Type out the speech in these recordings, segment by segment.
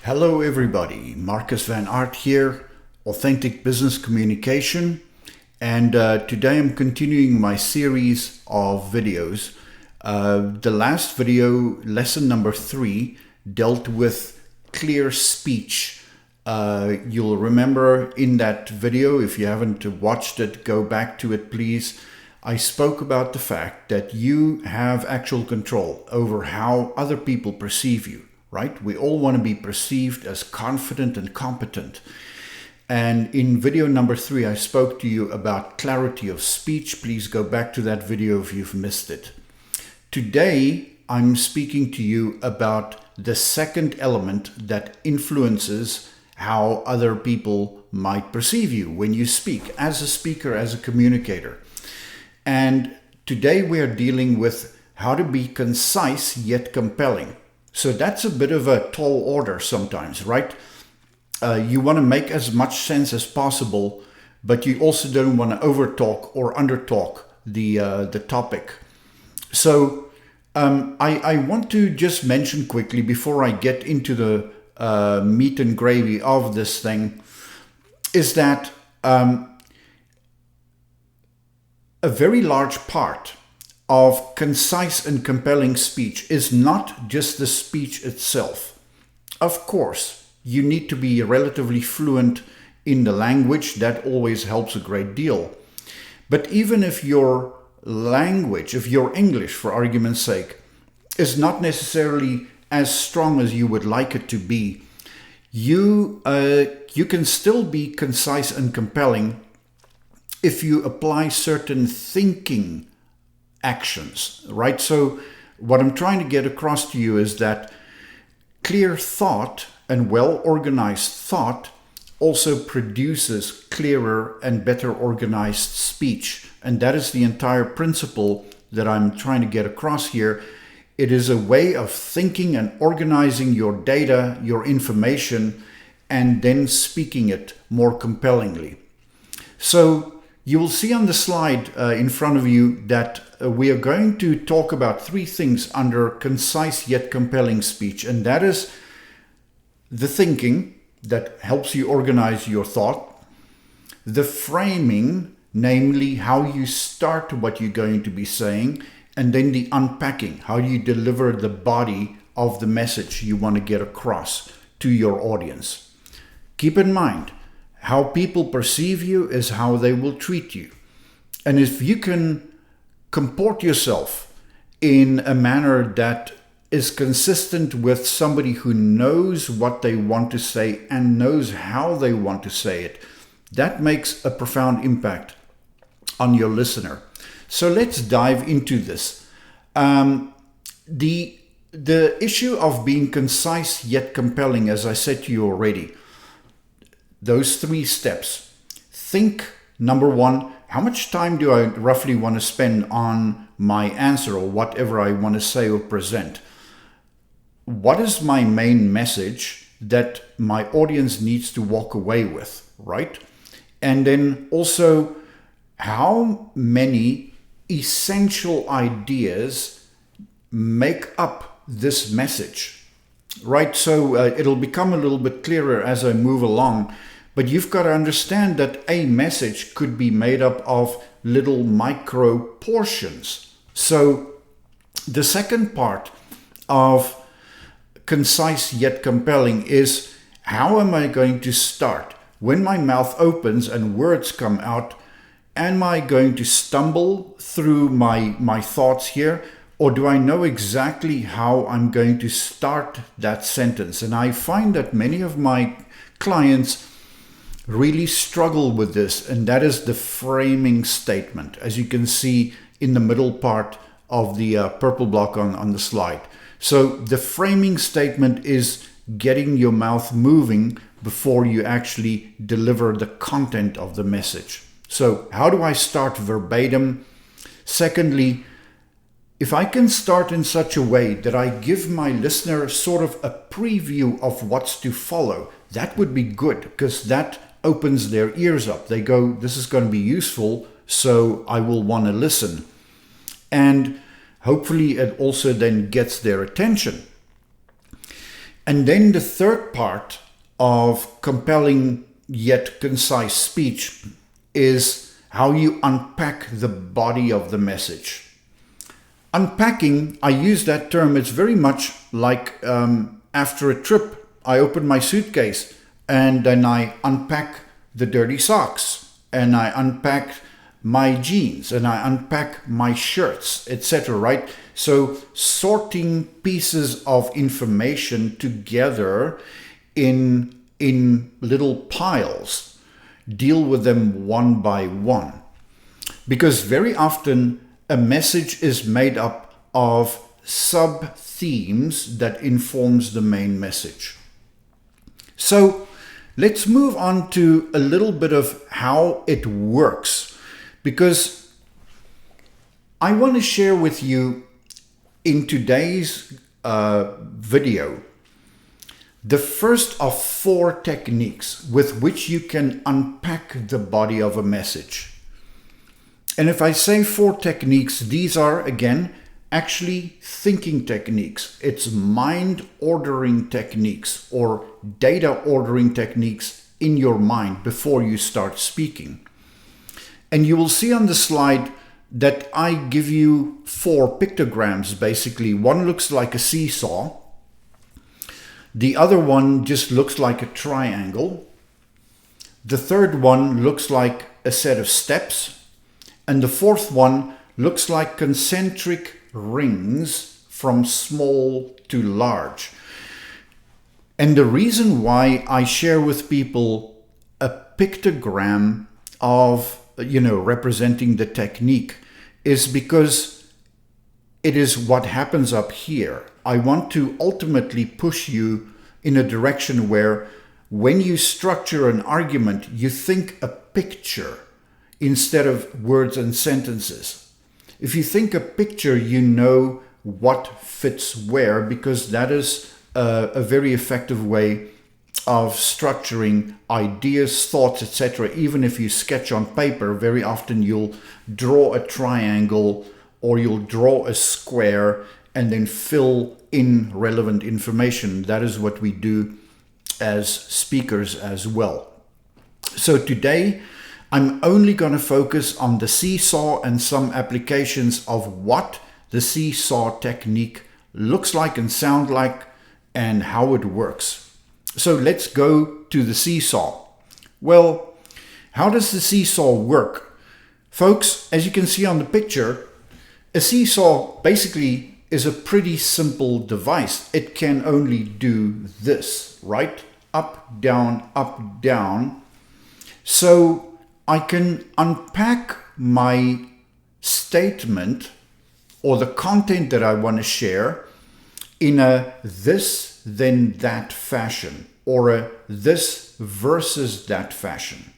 Hello everybody, Markus Van Aardt here, Authentic Business Communication, and today I'm continuing my series of videos. The last video, lesson number 3, dealt with clear speech. You'll remember in that video, if you haven't watched it, go back to it please. I spoke about the fact that you have actual control over how other people perceive you. Right? We all want to be perceived as confident and competent. And in video number 3, I spoke to you about clarity of speech. Please go back to that video if you've missed it. Today, I'm speaking to you about the second element that influences how other people might perceive you when you speak, as a speaker, as a communicator. And today we are dealing with how to be concise yet compelling. So that's a bit of a tall order sometimes, right? You want to make as much sense as possible, but you also don't want to overtalk or undertalk the topic. So I want to just mention quickly before I get into the meat and gravy of this thing, is that a very large part of concise and compelling speech is not just the speech itself. Of course, you need to be relatively fluent in the language. That always helps a great deal. But even if your language, if your English, for argument's sake, is not necessarily as strong as you would like it to be, you can still be concise and compelling if you apply certain thinking actions, right? So what I'm trying to get across to you is that clear thought and well-organized thought also produces clearer and better organized speech. And that is the entire principle that I'm trying to get across here. It is a way of thinking and organizing your data, your information, and then speaking it more compellingly. So you will see on the slide in front of you that we are going to talk about 3 things under concise yet compelling speech. And that is the thinking that helps you organize your thought, the framing, namely how you start what you're going to be saying, and then the unpacking, how you deliver the body of the message you want to get across to your audience. Keep in mind, how people perceive you is how they will treat you. And if you can comport yourself in a manner that is consistent with somebody who knows what they want to say and knows how they want to say it, that makes a profound impact on your listener. So let's dive into this. The issue of being concise yet compelling, as I said to you already, those 3 steps. Think, number 1, how much time do I roughly want to spend on my answer or whatever I want to say or present? What is my main message that my audience needs to walk away with, right? And then also, how many essential ideas make up this message, right? So it'll become a little bit clearer as I move along. But you've got to understand that a message could be made up of little micro portions. So the second part of concise yet compelling is, how am I going to start? When my mouth opens and words come out, am I going to stumble through my thoughts here? Or do I know exactly how I'm going to start that sentence? And I find that many of my clients really struggle with this, and that is the framing statement, as you can see in the middle part of the purple block on the slide. So the framing statement is getting your mouth moving before you actually deliver the content of the message. So how do I start verbatim? Secondly, if I can start in such a way that I give my listener sort of a preview of what's to follow, that would be good, because that opens their ears up. They go, this is going to be useful, so I will want to listen. And hopefully it also then gets their attention. And then the third part of compelling yet concise speech is how you unpack the body of the message. Unpacking, I use that term, it's very much like after a trip, I open my suitcase and then I unpack the dirty socks and I unpack my jeans and I unpack my shirts, etc., right? So sorting pieces of information together in little piles, deal with them one by one. Because very often a message is made up of sub-themes that informs the main message. So let's move on to a little bit of how it works, because I want to share with you in today's video the first of 4 techniques with which you can unpack the body of a message. And if I say 4 techniques, these are, again, actually thinking techniques. It's mind ordering techniques or data ordering techniques in your mind before you start speaking. And you will see on the slide that I give you 4 pictograms, basically. One looks like a seesaw. The other one just looks like a triangle. The third one looks like a set of steps. And the fourth one looks like concentric rings from small to large. And the reason why I share with people a pictogram of, representing the technique is because it is what happens up here. I want to ultimately push you in a direction where when you structure an argument, you think a picture instead of words and sentences. If you think a picture, you know what fits where, because that is a very effective way of structuring ideas, thoughts, etc. Even if you sketch on paper, very often you'll draw a triangle or you'll draw a square and then fill in relevant information. That is what we do as speakers as well. So today, I'm only going to focus on the seesaw and some applications of what the seesaw technique looks like and sound like and how it works. So let's go to the seesaw. Well, how does the seesaw work? Folks, as you can see on the picture, a seesaw basically is a pretty simple device. It can only do this, right? Up, down. So I can unpack my statement or the content that I want to share in a this then that fashion, or a this versus that fashion.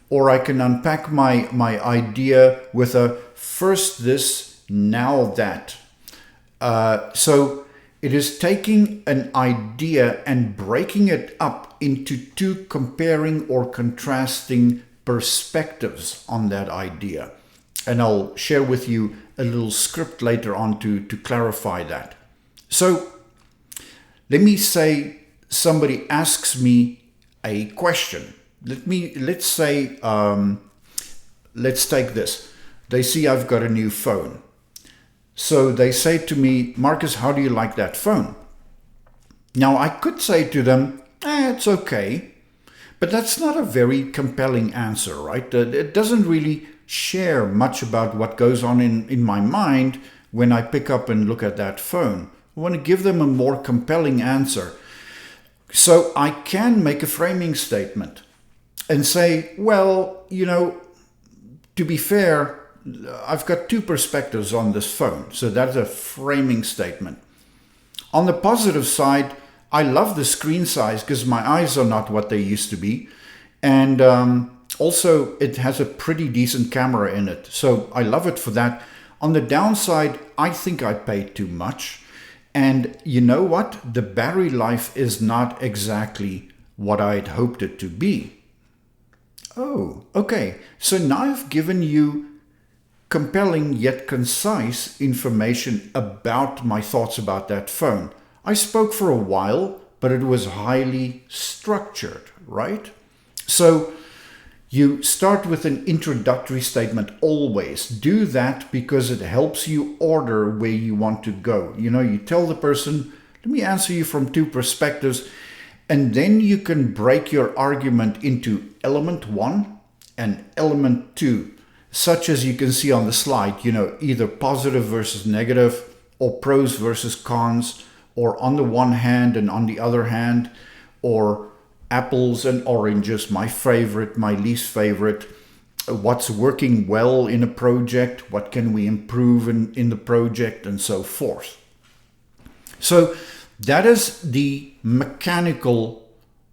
Or I can unpack my idea with a first this, now that. So it is taking an idea and breaking it up into 2 comparing or contrasting perspectives on that idea. And I'll share with you a little script later on to clarify that. So let me say somebody asks me a question. Let's take this. They see I've got a new phone. So they say to me, Markus, how do you like that phone? Now I could say to them, it's okay. But that's not a very compelling answer, right? It doesn't really share much about what goes on in my mind when I pick up and look at that phone. I want to give them a more compelling answer. So I can make a framing statement and say, well, to be fair, I've got 2 perspectives on this phone. So that's a framing statement. On the positive side, I love the screen size because my eyes are not what they used to be. And also it has a pretty decent camera in it. So I love it for that. On the downside, I think I paid too much. And you know what? The battery life is not exactly what I'd hoped it to be. Oh, okay. So now I've given you compelling yet concise information about my thoughts about that phone. I spoke for a while, but it was highly structured, right? So you start with an introductory statement always. Do that because it helps you order where you want to go. You tell the person, let me answer you from two perspectives, and then you can break your argument into element 1 and element 2, such as you can see on the slide, either positive versus negative, or pros versus cons, or on the one hand and on the other hand, or apples and oranges, my favorite, my least favorite, what's working well in a project, what can we improve in the project, and so forth. So that is the mechanical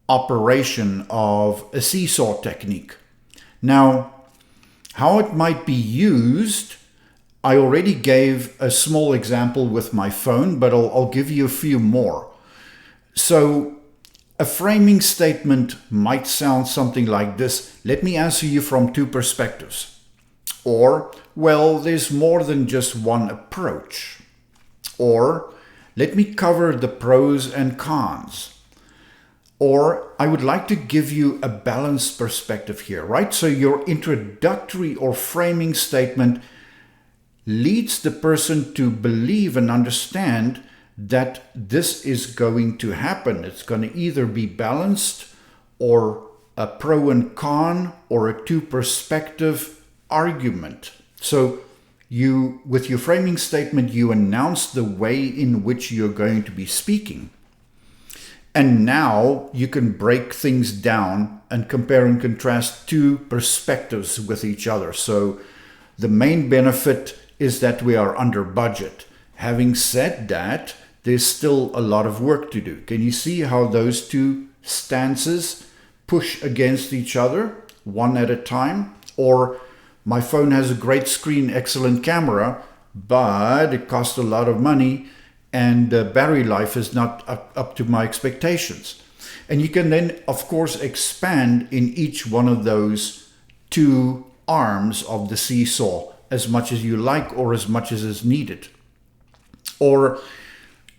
operation of a seesaw technique. Now, how it might be used, I already gave a small example with my phone, but I'll give you a few more. So a framing statement might sound something like this: let me answer you from two perspectives. Or, well, there's more than just one approach. Or, let me cover the pros and cons. Or, I would like to give you a balanced perspective here, right? So your introductory or framing statement leads the person to believe and understand that this is going to happen. It's going to either be balanced or a pro and con or a two-perspective argument. So with your framing statement, you announce the way in which you're going to be speaking. And now you can break things down and compare and contrast two perspectives with each other. So the main benefit is that we are under budget. Having said that, there's still a lot of work to do. Can you see how those two stances push against each other, one at a time? Or my phone has a great screen, excellent camera, but it costs a lot of money and the battery life is not up to my expectations. And you can then, of course, expand in each one of those two arms of the seesaw as much as you like or as much as is needed. Or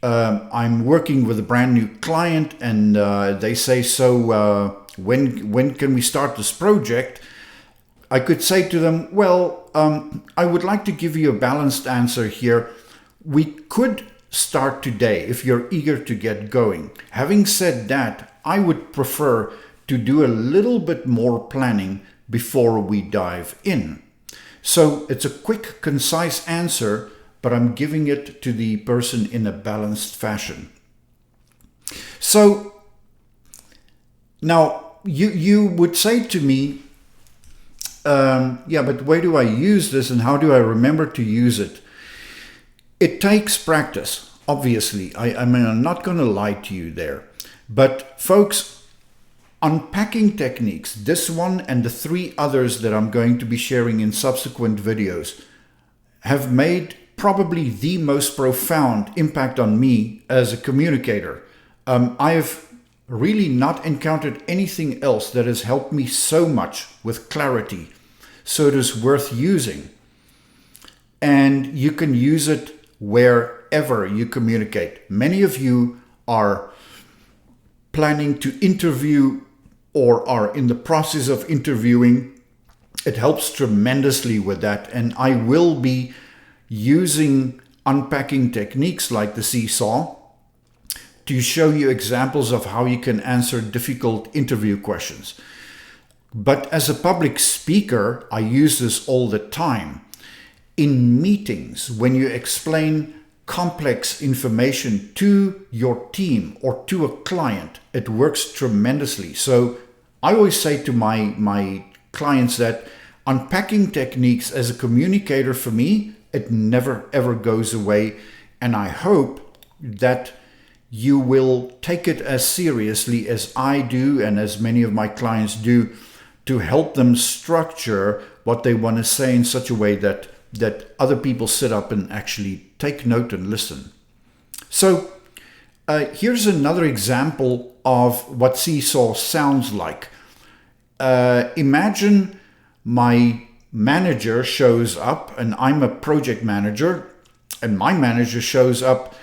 I'm working with a brand new client and they say, so when can we start this project? I could say to them, well, I would like to give you a balanced answer here. We could start today if you're eager to get going. Having said that, I would prefer to do a little bit more planning before we dive in. So it's a quick, concise answer, but I'm giving it to the person in a balanced fashion. So now you would say to me, yeah, but where do I use this and how do I remember to use it? It takes practice, obviously. I mean, I'm not going to lie to you there. But folks, unpacking techniques, this one and the 3 others that I'm going to be sharing in subsequent videos, have made probably the most profound impact on me as a communicator. I've really not encountered anything else that has helped me so much with clarity. So it is worth using. And you can use it wherever you communicate. Many of you are planning to interview or are in the process of interviewing. It helps tremendously with that. And I will be using unpacking techniques like the seesaw to show you examples of how you can answer difficult interview questions. But as a public speaker, I use this all the time. In meetings, when you explain complex information to your team or to a client, it works tremendously. So I always say to my clients that unpacking techniques as a communicator, for me, it never ever goes away. And I hope that you will take it as seriously as I do and as many of my clients do, to help them structure what they want to say in such a way that other people sit up and actually take note and listen. So here's another example of what seesaw sounds like. Imagine my manager shows up, and I'm a project manager, and my manager shows up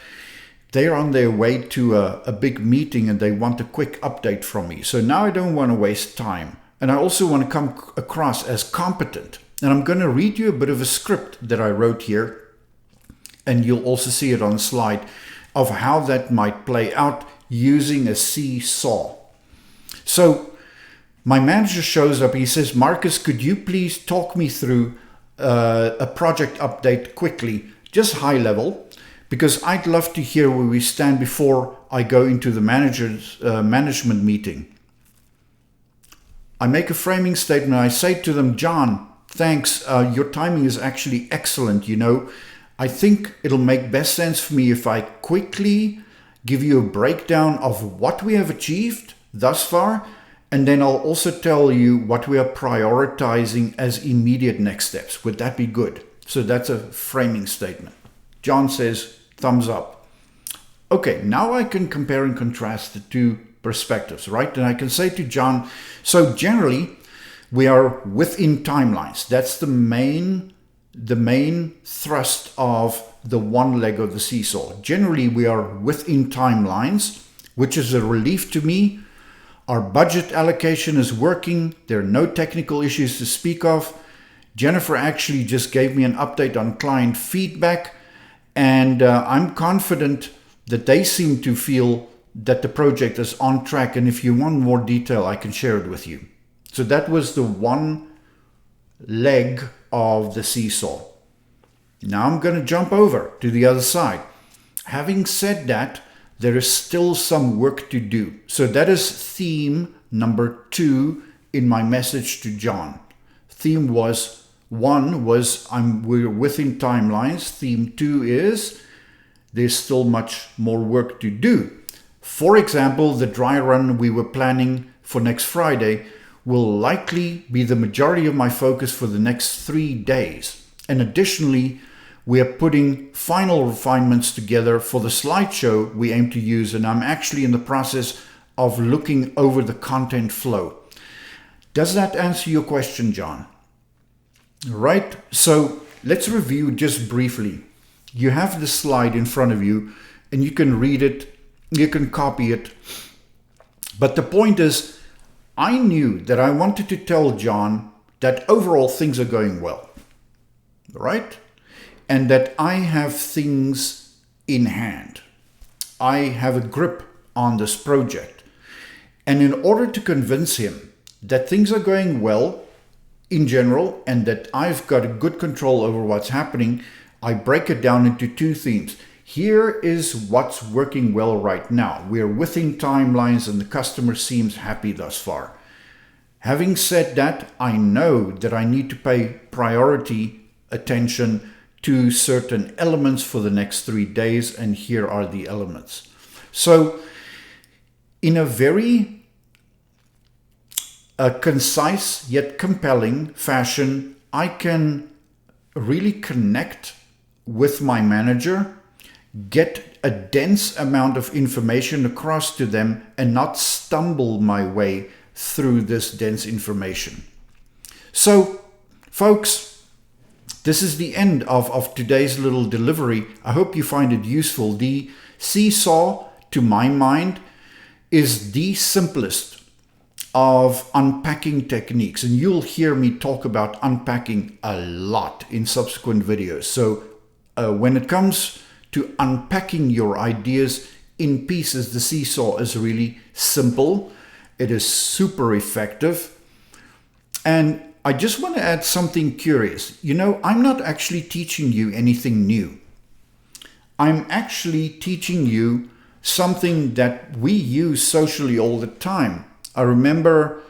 they're on their way to a big meeting and they want a quick update from me. So now I don't want to waste time. And I also want to come across as competent. And I'm going to read you a bit of a script that I wrote here. And you'll also see it on the slide of how that might play out using a seesaw. So my manager shows up. He says, Markus, could you please talk me through a project update quickly, just high level, because I'd love to hear where we stand before I go into the management meeting. I make a framing statement. I say to them, John, thanks. Your timing is actually excellent. You know, I think it'll make best sense for me if I quickly give you a breakdown of what we have achieved thus far. And then I'll also tell you what we are prioritizing as immediate next steps. Would that be good? So that's a framing statement. John says, thumbs up. Okay, now I can compare and contrast the two perspectives, right? And I can say to John, so generally we are within timelines. That's the main thrust of the one leg of the seesaw. Generally we are within timelines, which is a relief to me. Our budget allocation is working. There are no technical issues to speak of. Jennifer actually just gave me an update on client feedback, and I'm confident that they seem to feel that the project is on track. And if you want more detail, I can share it with you. So that was the one leg of the seesaw. Now I'm going to jump over to the other side. Having said that, there is still some work to do. So that is theme number 2 in my message to John. Theme was 1 was we're within timelines. Theme 2 is there's still much more work to do. For example, the dry run we were planning for next Friday will likely be the majority of my focus for the next 3 days. And additionally, we are putting final refinements together for the slideshow we aim to use, and I'm actually in the process of looking over the content flow. Does that answer your question, John? Right, so let's review just briefly. You have the slide in front of you and you can read it, you can copy it. But the point is, I knew that I wanted to tell John that overall things are going well, right? And that I have things in hand. I have a grip on this project. And in order to convince him that things are going well in general and that I've got a good control over what's happening, I break it down into 2 themes. Here is what's working well right now. We're within timelines and the customer seems happy thus far. Having said that, I know that I need to pay priority attention to certain elements for the next 3 days, and here are the elements. So in a very concise yet compelling fashion, I can really connect with my manager, get a dense amount of information across to them, and not stumble my way through this dense information. So, folks, this is the end of today's little delivery. I hope you find it useful. The seesaw, to my mind, is the simplest of unpacking techniques. And you'll hear me talk about unpacking a lot in subsequent videos. So when it comes to unpacking your ideas in pieces, the seesaw is really simple. It is super effective. And I just want to add something curious. You know, I'm not actually teaching you anything new. I'm actually teaching you something that we use socially all the time. I remember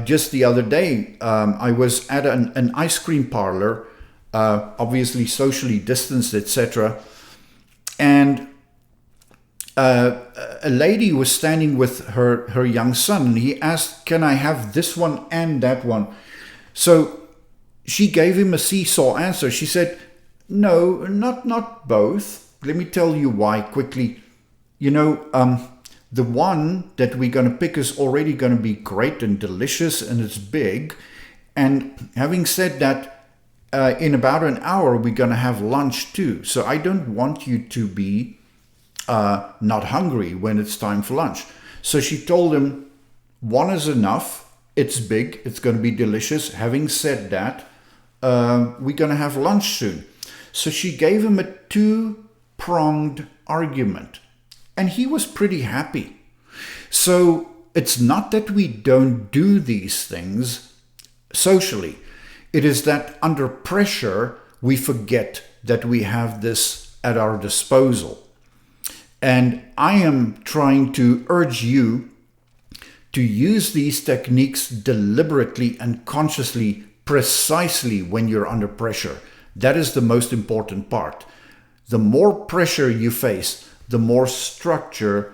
just the other day, I was at an ice cream parlor, obviously socially distanced, etc. And a lady was standing with her young son, and he asked, can I have this one and that one? So she gave him a seesaw answer. She said, no, not both. Let me tell you why quickly. You know, the one that we're going to pick is already going to be great and delicious, and it's big. And having said that, in about an hour, we're going to have lunch too. So I don't want you to be not hungry when it's time for lunch. So she told him, one is enough. It's big. It's going to be delicious. Having said that, we're going to have lunch soon. So she gave him a two-pronged argument. And he was pretty happy. So it's not that we don't do these things socially. It is that under pressure, we forget that we have this at our disposal. And I am trying to urge you to use these techniques deliberately and consciously, precisely when you're under pressure. That is the most important part. The more pressure you face, the more structure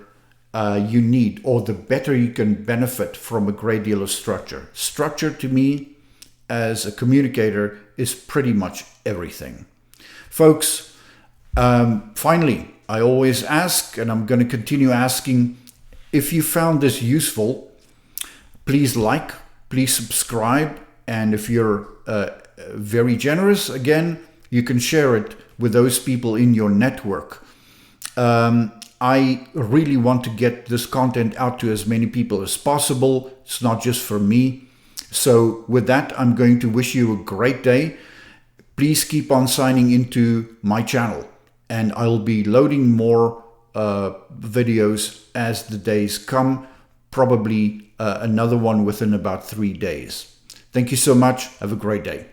you need, or the better you can benefit from a great deal of structure. Structure to me, as a communicator, is pretty much everything. Folks, finally, I always ask, and I'm going to continue asking, if you found this useful, please like, please subscribe, and if you're very generous, again, you can share it with those people in your network. I really want to get this content out to as many people as possible. It's not just for me. So with that, I'm going to wish you a great day. Please keep on signing into my channel, and I'll be loading more videos as the days come, probably another one within about 3 days. Thank you so much. Have a great day.